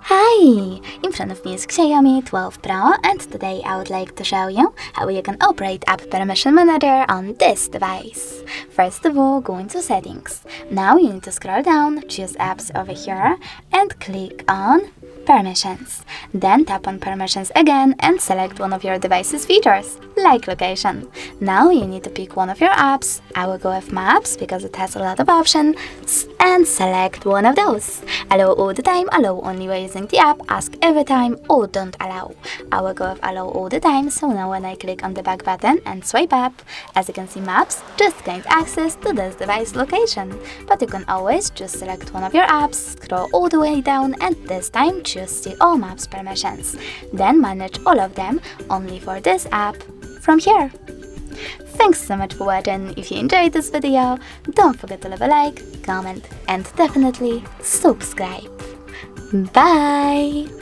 Hi! In front of me is Xiaomi 12 Pro, and today I would like to show you how you can operate App Permission Manager on this device. First of all, go into Settings. Now you need to scroll down, choose Apps over here, and click on Permissions. Then tap on Permissions again and select one of your device's features, like location. Now you need to pick one of your apps. I will go with Maps because it has a lot of options, and select one of those. Allow all the time, allow only when using the app, ask every time, or don't allow. I will go with allow all the time, so now when I click on the back button and swipe up, as you can see, Maps just gained access to this device location. But you can always just select one of your apps, scroll all the way down, and this time choose the all Maps permissions. Then manage all of them only for this app from here. Thanks so much for watching. If you enjoyed this video, don't forget to leave a like, comment, and definitely subscribe. Bye!